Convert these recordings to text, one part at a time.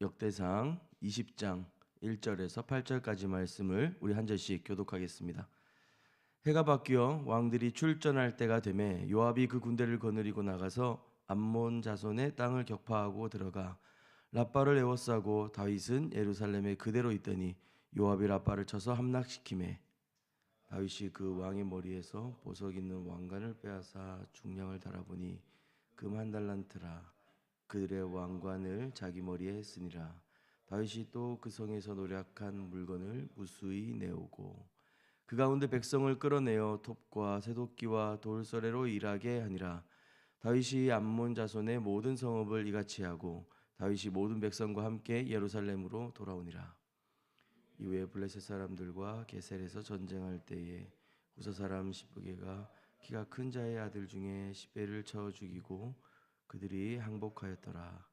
역대상 20장 1절에서 8절까지 말씀을 우리 한 절씩 교독하겠습니다. 해가 바뀌어 왕들이 출전할 때가 되매 요압이 그 군대를 거느리고 나가서 암몬 자손의 땅을 격파하고 들어가 랍바를 에워싸고 다윗은 예루살렘에 그대로 있더니 요압이 랍바를 쳐서 함락시키매 다윗이 그 왕의 머리에서 보석 있는 왕관을 빼앗아 중량을 달아보니 금 한 달란트라. 그들의 왕관을 자기 머리에 쓰니라. 다윗이 또 그 성에서 노략한 물건을 무수히 내오고 그 가운데 백성을 끌어내어 톱과 새도끼와 돌서래로 일하게 하니라. 다윗이 암몬 자손의 모든 성읍을 이같이 하고 다윗이 모든 백성과 함께 예루살렘으로 돌아오니라. 이후에 블레셋 사람들과 게셀에서 전쟁할 때에 후서 사람 시브게가 키가 큰 자의 아들 중에 시베를 쳐 죽이고 그들이 항복하였더라.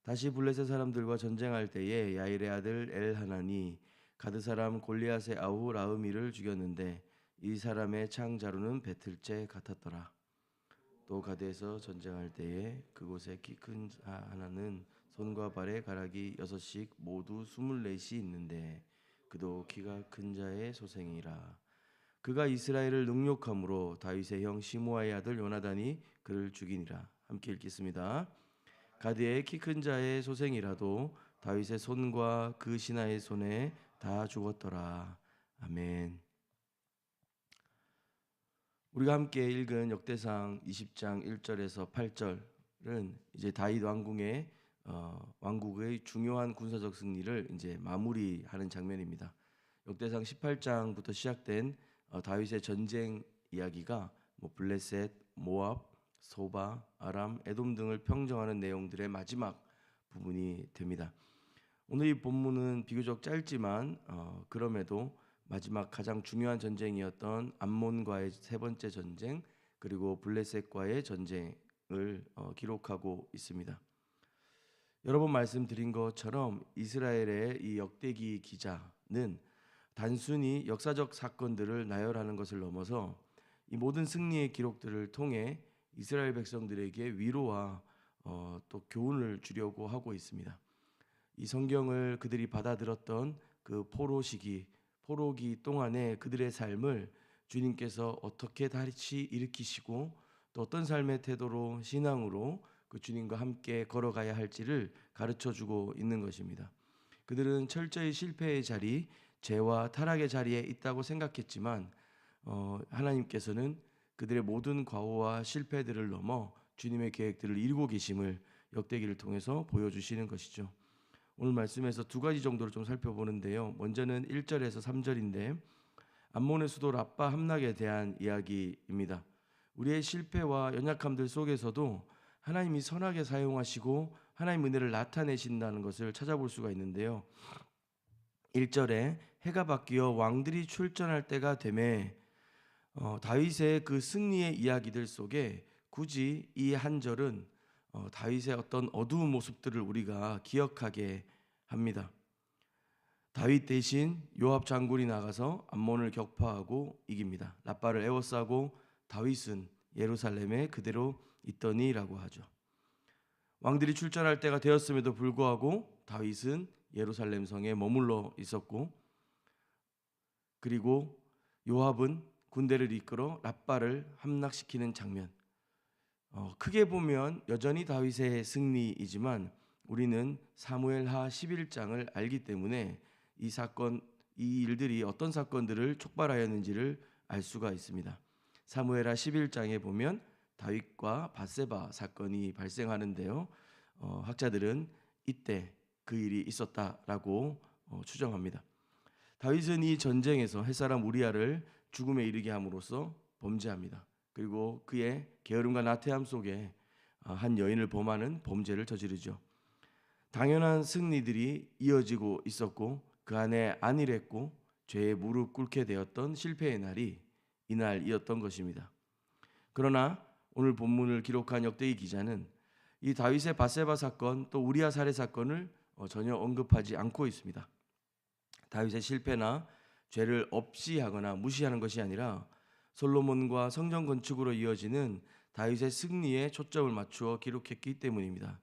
다시 블레셋 사람들과 전쟁할 때에 야일의 아들 엘하나니 가드 사람 골리앗의 아우 라흐미를 죽였는데 이 사람의 창자루는 배틀째 같았더라. 또 가드에서 전쟁할 때에 그곳에 키 큰 하나는 손과 발에 가락이 6씩 모두 24이 있는데 그도 키가 큰 자의 소생이라. 그가 이스라엘을 능욕함으로 다윗의 형 시므아의 아들 요나단이 그를 죽이니라. 함께 읽겠습니다. 가드의 키 큰 자의 소생이라도 다윗의 손과 그 신하의 손에 다 죽었더라. 아멘. 우리가 함께 읽은 역대상 20장 1절에서 8절은 이제 다윗 왕궁의 왕국의 중요한 군사적 승리를 이제 마무리하는 장면입니다. 역대상 18장부터 시작된 다윗의 전쟁 이야기가 블레셋, 모압, 소바, 아람, 에돔 등을 평정하는 내용들의 마지막 부분이 됩니다. 오늘 이 본문은 비교적 짧지만 그럼에도 마지막 가장 중요한 전쟁이었던 암몬과의 세 번째 전쟁 그리고 블레셋과의 전쟁을 기록하고 있습니다. 여러 번 말씀드린 것처럼 이스라엘의 이 역대기 기자는 단순히 역사적 사건들을 나열하는 것을 넘어서 이 모든 승리의 기록들을 통해 이스라엘 백성들에게 위로와 또 교훈을 주려고 하고 있습니다. 이 성경을 그들이 받아들였던 그 포로기 동안에 그들의 삶을 주님께서 어떻게 다시 일으키시고 또 어떤 삶의 태도로 신앙으로 그 주님과 함께 걸어가야 할지를 가르쳐주고 있는 것입니다. 그들은 철저히 실패의 자리, 죄와 타락의 자리에 있다고 생각했지만 하나님께서는 그들의 모든 과오와 실패들을 넘어 주님의 계획들을 이루고 계심을 역대기를 통해서 보여주시는 것이죠. 오늘 말씀에서 두 가지 정도를 좀 살펴보는데요. 먼저는 1절에서 3절인데 암몬의 수도 랍바 함락에 대한 이야기입니다. 우리의 실패와 연약함들 속에서도 하나님이 선하게 사용하시고 하나님 은혜를 나타내신다는 것을 찾아볼 수가 있는데요. 1절에 해가 바뀌어 왕들이 출전할 때가 되매 다윗의 그 승리의 이야기들 속에 굳이 이 한 절은 다윗의 어떤 어두운 모습들을 우리가 기억하게 합니다. 다윗 대신 요압 장군이 나가서 암몬을 격파하고 이깁니다. 랍바를 에워싸고 다윗은 예루살렘에 그대로 있더니라고 하죠. 왕들이 출전할 때가 되었음에도 불구하고 다윗은 예루살렘 성에 머물러 있었고 그리고 요압은 군대를 이끌어 랍바를 함락시키는 장면. 크게 보면 여전히 다윗의 승리이지만 우리는 사무엘하 11장을 알기 때문에 이 일들이 어떤 사건들을 촉발하였는지를 알 수가 있습니다. 사무엘하 11장에 보면 다윗과 밧세바 사건이 발생하는데요. 학자들은 이때 그 일이 있었다라고 추정합니다. 다윗은 이 전쟁에서 햇사람 우리아를 죽음에 이르게 함으로써 범죄합니다. 그리고 그의 게으름과 나태함 속에 한 여인을 범하는 범죄를 저지르죠. 당연한 승리들이 이어지고 있었고 그 안에 안일했고 죄에 무릎 꿇게 되었던 실패의 날이 이날이었던 것입니다. 그러나 오늘 본문을 기록한 역대기 기자는 이 다윗의 밧세바 사건 또 우리아 살해 사건을 전혀 언급하지 않고 있습니다. 다윗의 실패나 죄를 없이 하거나 무시하는 것이 아니라 솔로몬과 성전 건축으로 이어지는 다윗의 승리에 초점을 맞추어 기록했기 때문입니다.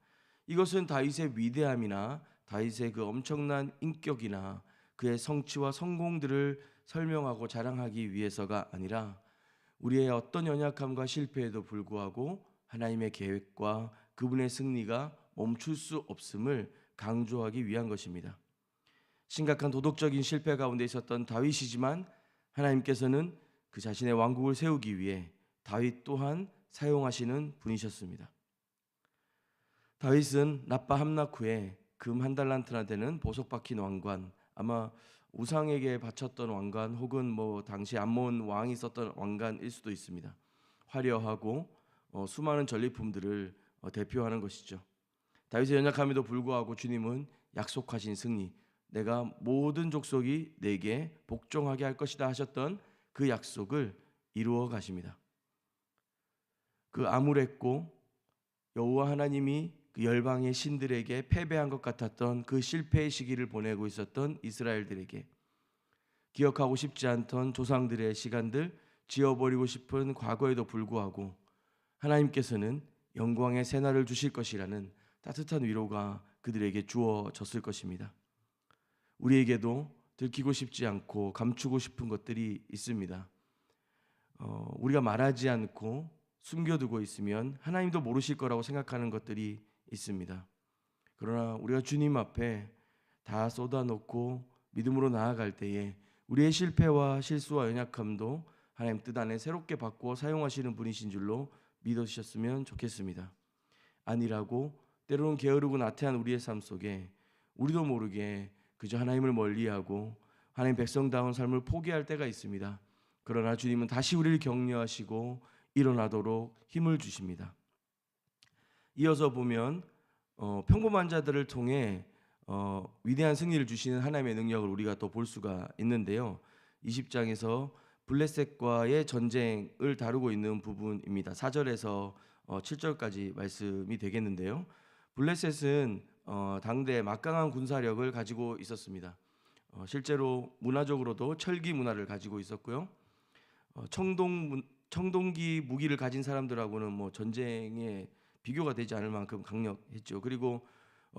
이것은 다윗의 위대함이나 다윗의 그 엄청난 인격이나 그의 성취와 성공들을 설명하고 자랑하기 위해서가 아니라 우리의 어떤 연약함과 실패에도 불구하고 하나님의 계획과 그분의 승리가 멈출 수 없음을 강조하기 위한 것입니다. 심각한 도덕적인 실패 가운데 있었던 다윗이지만 하나님께서는 그 자신의 왕국을 세우기 위해 다윗 또한 사용하시는 분이셨습니다. 다윗은 납바 함락 후에 금 한 달란트나 되는 보석 박힌 왕관, 아마 우상에게 바쳤던 왕관 혹은 당시 암몬 왕이 썼던 왕관일 수도 있습니다. 화려하고 수많은 전리품들을 대표하는 것이죠. 다윗의 연약함에도 불구하고 주님은 약속하신 승리, 내가 모든 족속이 내게 복종하게 할 것이다 하셨던 그 약속을 이루어 가십니다. 그 암울했고 여호와 하나님이 그 열방의 신들에게 패배한 것 같았던 그 실패의 시기를 보내고 있었던 이스라엘들에게 기억하고 싶지 않던 조상들의 시간들, 지워버리고 싶은 과거에도 불구하고 하나님께서는 영광의 새날을 주실 것이라는 따뜻한 위로가 그들에게 주어졌을 것입니다. 우리에게도 들키고 싶지 않고 감추고 싶은 것들이 있습니다. 우리가 말하지 않고 숨겨두고 있으면 하나님도 모르실 거라고 생각하는 것들이 있습니다. 그러나 우리가 주님 앞에 다 쏟아놓고 믿음으로 나아갈 때에 우리의 실패와 실수와 연약함도 하나님 뜻 안에 새롭게 바꾸어 사용하시는 분이신 줄로 믿으셨으면 좋겠습니다. 아니라고 때로는 게으르고 나태한 우리의 삶 속에 우리도 모르게 그저 하나님을 멀리하고 하나님 백성다운 삶을 포기할 때가 있습니다. 그러나 주님은 다시 우리를 격려하시고 일어나도록 힘을 주십니다. 이어서 보면 평범한 자들을 통해 위대한 승리를 주시는 하나님의 능력을 우리가 또 볼 수가 있는데요. 20장에서 블레셋과의 전쟁을 다루고 있는 부분입니다. 4절에서 7절까지 말씀이 되겠는데요. 블레셋은 당대 막강한 군사력을 가지고 있었습니다. 실제로 문화적으로도 철기 문화를 가지고 있었고요. 청동기 무기를 가진 사람들하고는 전쟁에 비교가 되지 않을 만큼 강력했죠. 그리고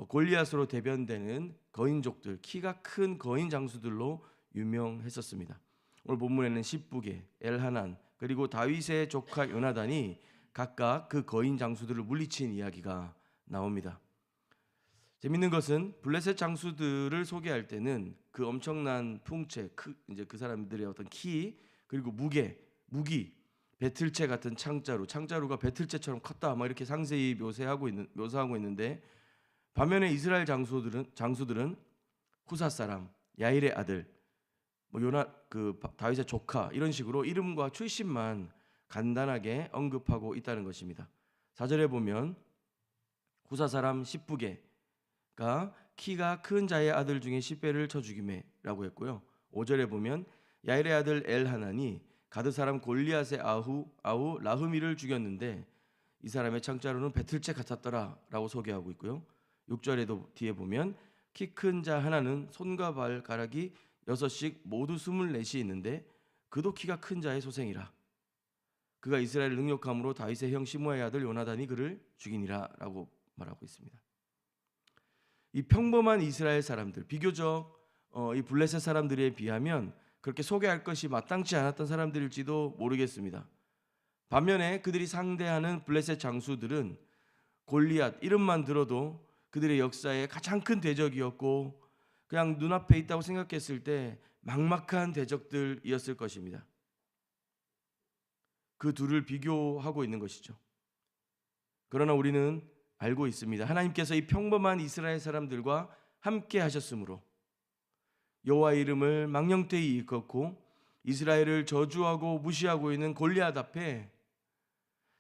골리앗으로 대변되는 거인족들, 키가 큰 거인 장수들로 유명했었습니다. 오늘 본문에는 십부개, 엘하난 그리고 다윗의 조카 요나단이 각각 그 거인 장수들을 물리친 이야기가 나옵니다. 재밌는 것은 블레셋 장수들을 소개할 때는 그 엄청난 풍채, 그 사람들의 어떤 키 그리고 무기, 배틀채 같은 창자루가 배틀채처럼 컸다, 이렇게 상세히 묘사하고 있는데 반면에 이스라엘 장수들은 후사 사람, 야일의 아들, 다윗의 조카 이런 식으로 이름과 출신만 간단하게 언급하고 있다는 것입니다. 4절에 보면 후사 사람 십부개가 키가 큰 자의 아들 중에 10배를 쳐 죽이매라고 했고요. 5절에 보면 야일의 아들 엘하난이 가드 사람 골리앗의 아우 라흐미를 죽였는데 이 사람의 창자루는 배틀채 같았더라라고 소개하고 있고요. 6절에도 뒤에 보면 키 큰 자 하나는 손과 발가락이 6씩 모두 24이 있는데 그도 키가 큰 자의 소생이라. 그가 이스라엘을 능욕함으로 다윗의 형 시므아의 아들 요나단이 그를 죽이니라라고 말하고 있습니다. 이 평범한 이스라엘 사람들, 비교적 이 블레셋 사람들에 비하면 그렇게 소개할 것이 마땅치 않았던 사람들일지도 모르겠습니다. 반면에 그들이 상대하는 블레셋 장수들은 골리앗 이름만 들어도 그들의 역사의 가장 큰 대적이었고 그냥 눈앞에 있다고 생각했을 때 막막한 대적들이었을 것입니다. 그 둘을 비교하고 있는 것이죠. 그러나 우리는 알고 있습니다. 하나님께서 이 평범한 이스라엘 사람들과 함께 하셨으므로 여호와의 이름을 망령되이 일컫고 이스라엘을 저주하고 무시하고 있는 골리앗 앞에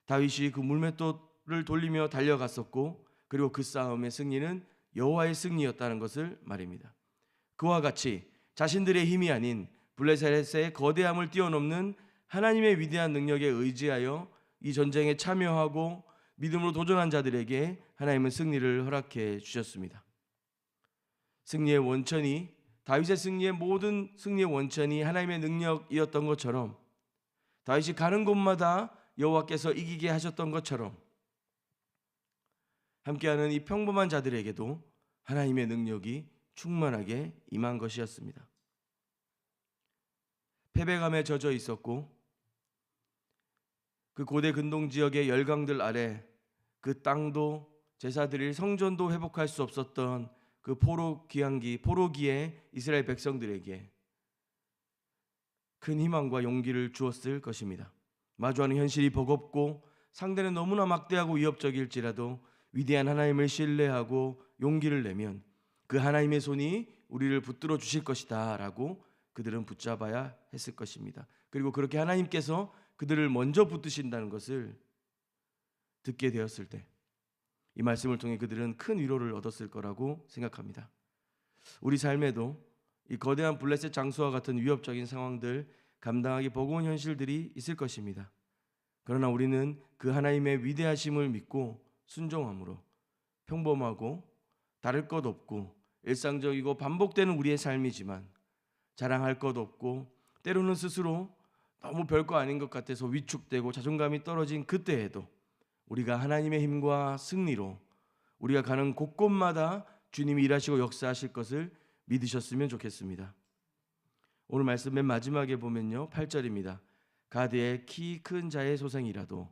다윗이 그 물맷돌을 돌리며 달려갔었고 그리고 그 싸움의 승리는 여호와의 승리였다는 것을 말입니다. 그와 같이 자신들의 힘이 아닌 블레셋의 거대함을 뛰어넘는 하나님의 위대한 능력에 의지하여 이 전쟁에 참여하고 믿음으로 도전한 자들에게 하나님은 승리를 허락해 주셨습니다. 승리의 원천이 다윗의 승리의 모든 승리의 원천이 하나님의 능력이었던 것처럼 다윗이 가는 곳마다 여호와께서 이기게 하셨던 것처럼 함께하는 이 평범한 자들에게도 하나님의 능력이 충만하게 임한 것이었습니다. 패배감에 젖어 있었고 그 고대 근동 지역의 열강들 아래 그 땅도 제사 드릴 성전도 회복할 수 없었던 그 포로기의 이스라엘 백성들에게 큰 희망과 용기를 주었을 것입니다. 마주하는 현실이 버겁고 상대는 너무나 막대하고 위협적일지라도 위대한 하나님을 신뢰하고 용기를 내면 그 하나님의 손이 우리를 붙들어 주실 것이다 라고 그들은 붙잡아야 했을 것입니다. 그리고 그렇게 하나님께서 그들을 먼저 붙드신다는 것을 듣게 되었을 때 이 말씀을 통해 그들은 큰 위로를 얻었을 거라고 생각합니다. 우리 삶에도 이 거대한 블레셋 장수와 같은 위협적인 상황들 감당하기 버거운 현실들이 있을 것입니다. 그러나 우리는 그 하나님의 위대하심을 믿고 순종함으로 평범하고 다를 것 없고 일상적이고 반복되는 우리의 삶이지만 자랑할 것 없고 때로는 스스로 너무 별거 아닌 것 같아서 위축되고 자존감이 떨어진 그때에도 우리가 하나님의 힘과 승리로 우리가 가는 곳곳마다 주님이 일하시고 역사하실 것을 믿으셨으면 좋겠습니다. 오늘 말씀 맨 마지막에 보면요 8절입니다. 가드의 키 큰 자의 소생이라도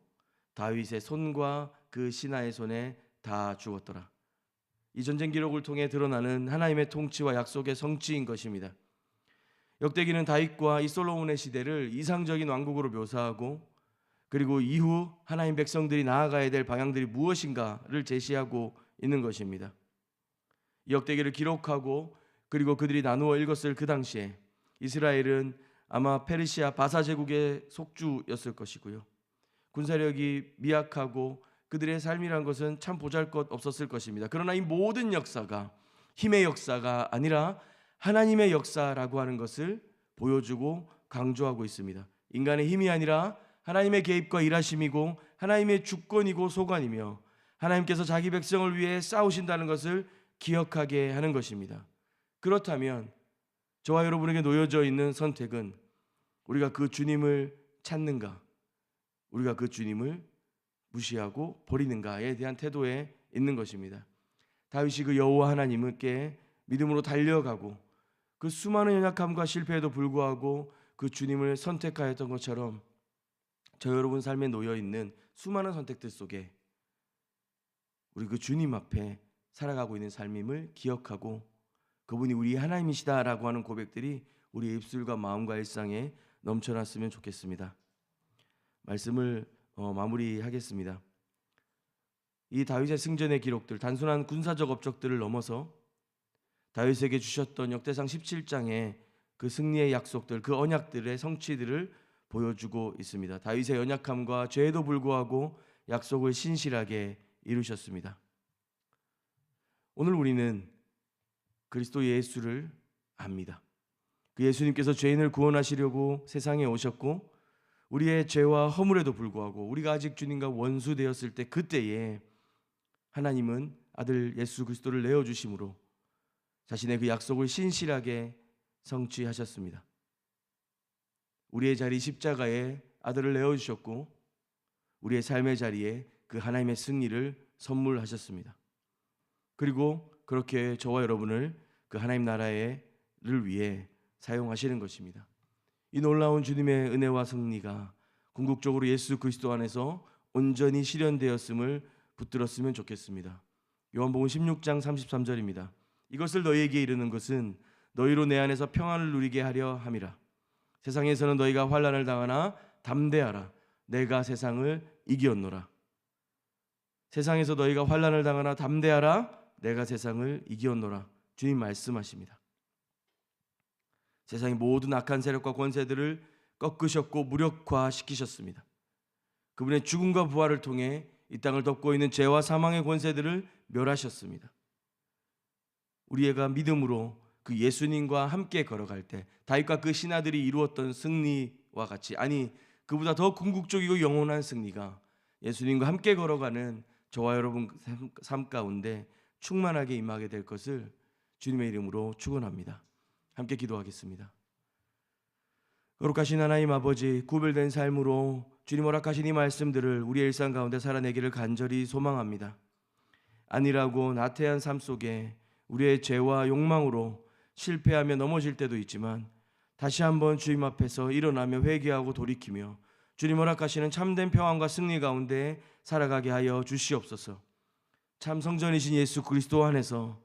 다윗의 손과 그 신하의 손에 다 죽었더라. 이 전쟁 기록을 통해 드러나는 하나님의 통치와 약속의 성취인 것입니다. 역대기는 다윗과 이 솔로몬의 시대를 이상적인 왕국으로 묘사하고 그리고 이후 하나님 백성들이 나아가야 될 방향들이 무엇인가를 제시하고 있는 것입니다. 이 역대기를 기록하고 그리고 그들이 나누어 읽었을 그 당시에 이스라엘은 아마 페르시아 바사 제국의 속주였을 것이고요. 군사력이 미약하고 그들의 삶이란 것은 참 보잘것 없었을 것입니다. 그러나 이 모든 역사가 힘의 역사가 아니라 하나님의 역사라고 하는 것을 보여주고 강조하고 있습니다. 인간의 힘이 아니라 하나님의 개입과 일하심이고 하나님의 주권이고 소관이며 하나님께서 자기 백성을 위해 싸우신다는 것을 기억하게 하는 것입니다. 그렇다면 저와 여러분에게 놓여져 있는 선택은 우리가 그 주님을 찾는가, 우리가 그 주님을 무시하고 버리는가에 대한 태도에 있는 것입니다. 다윗이 그 여호와 하나님께 믿음으로 달려가고 그 수많은 연약함과 실패에도 불구하고 그 주님을 선택하였던 것처럼 저 여러분 삶에 놓여 있는 수많은 선택들 속에 우리 그 주님 앞에 살아가고 있는 삶임을 기억하고 그분이 우리 하나님이시다라고 하는 고백들이 우리의 입술과 마음과 일상에 넘쳐났으면 좋겠습니다. 말씀을 마무리하겠습니다. 이 다윗의 승전의 기록들, 단순한 군사적 업적들을 넘어서 다윗에게 주셨던 역대상 17장의 그 승리의 약속들, 그 언약들의 성취들을 보여주고 있습니다. 다윗의 연약함과 죄에도 불구하고 약속을 신실하게 이루셨습니다. 오늘 우리는 그리스도 예수를 압니다. 그 예수님께서 죄인을 구원하시려고 세상에 오셨고 우리의 죄와 허물에도 불구하고 우리가 아직 주님과 원수 되었을 때 그때에 하나님은 아들 예수 그리스도를 내어주심으로 자신의 그 약속을 신실하게 성취하셨습니다. 우리의 자리 십자가에 아들을 내어주셨고 우리의 삶의 자리에 그 하나님의 승리를 선물하셨습니다. 그리고 그렇게 저와 여러분을 그 하나님 나라를 위해 사용하시는 것입니다. 이 놀라운 주님의 은혜와 승리가 궁극적으로 예수 그리스도 안에서 온전히 실현되었음을 붙들었으면 좋겠습니다. 요한복음 16장 33절입니다. 이것을 너희에게 이르는 것은 너희로 내 안에서 평안을 누리게 하려 함이라. 세상에서는 너희가 환난을 당하나 담대하라. 내가 세상을 이기었노라. 세상에서 너희가 환난을 당하나 담대하라. 내가 세상을 이기었노라. 주님 말씀하십니다. 세상의 모든 악한 세력과 권세들을 꺾으셨고 무력화시키셨습니다. 그분의 죽음과 부활을 통해 이 땅을 덮고 있는 죄와 사망의 권세들을 멸하셨습니다. 우리가 믿음으로 그 예수님과 함께 걸어갈 때 다윗과 그 신하들이 이루었던 승리와 같이, 아니 그보다 더 궁극적이고 영원한 승리가 예수님과 함께 걸어가는 저와 여러분 삶 가운데 충만하게 임하게 될 것을 주님의 이름으로 축원합니다. 함께 기도하겠습니다. 거룩하신 하나님 아버지, 구별된 삶으로 주님 허락하신 이 말씀들을 우리의 일상 가운데 살아내기를 간절히 소망합니다. 안일하고 나태한 삶 속에 우리의 죄와 욕망으로 실패하며 넘어질 때도 있지만 다시 한번 주님 앞에서 일어나며 회개하고 돌이키며 주님 허락하시는 참된 평안과 승리 가운데 살아가게 하여 주시옵소서. 참 성전이신 예수 그리스도 안에서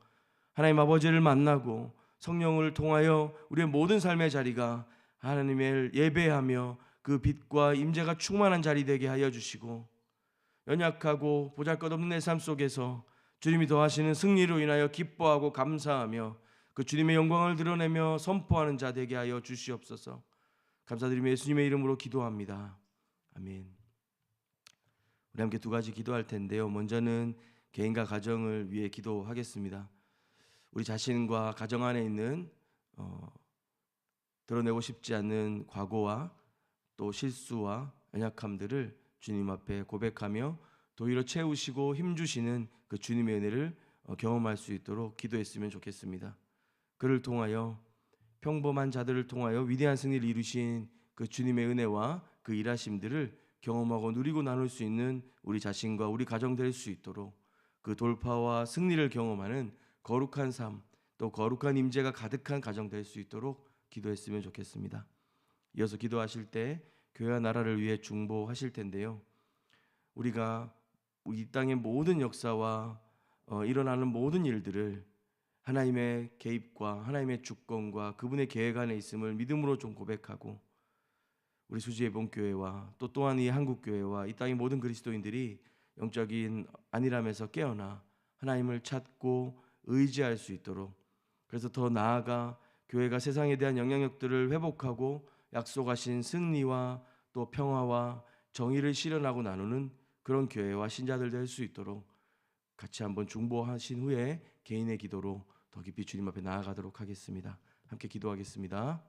하나님 아버지를 만나고 성령을 통하여 우리의 모든 삶의 자리가 하나님을 예배하며 그 빛과 임재가 충만한 자리 되게 하여 주시고, 연약하고 보잘것없는 내 삶 속에서 주님이 더하시는 승리로 인하여 기뻐하고 감사하며 그 주님의 영광을 드러내며 선포하는 자 되게 하여 주시옵소서. 감사드리며 예수님의 이름으로 기도합니다. 아멘. 우리 함께 두 가지 기도할 텐데요. 먼저는 개인과 가정을 위해 기도하겠습니다. 우리 자신과 가정 안에 있는 드러내고 싶지 않는 과거와 또 실수와 연약함들을 주님 앞에 고백하며 도리로 채우시고 힘주시는 그 주님의 은혜를 경험할 수 있도록 기도했으면 좋겠습니다. 그를 통하여 평범한 자들을 통하여 위대한 승리를 이루신 그 주님의 은혜와 그 일하심들을 경험하고 누리고 나눌 수 있는 우리 자신과 우리 가정 될 수 있도록 그 돌파와 승리를 경험하는 거룩한 삶, 또 거룩한 임재가 가득한 가정 될 수 있도록 기도했으면 좋겠습니다. 이어서 기도하실 때 교회와 나라를 위해 중보하실 텐데요. 우리가 이 땅의 모든 역사와 일어나는 모든 일들을 하나님의 개입과 하나님의 주권과 그분의 계획 안에 있음을 믿음으로 좀 고백하고, 우리 수지예봉교회와 또 또한 이 한국교회와 이 땅의 모든 그리스도인들이 영적인 안일함에서 깨어나 하나님을 찾고 의지할 수 있도록, 그래서 더 나아가 교회가 세상에 대한 영향력들을 회복하고 약속하신 승리와 또 평화와 정의를 실현하고 나누는 그런 교회와 신자들 될 수 있도록 같이 한번 중보하신 후에 개인의 기도로 더 깊이 주님 앞에 나아가도록 하겠습니다. 함께 기도하겠습니다.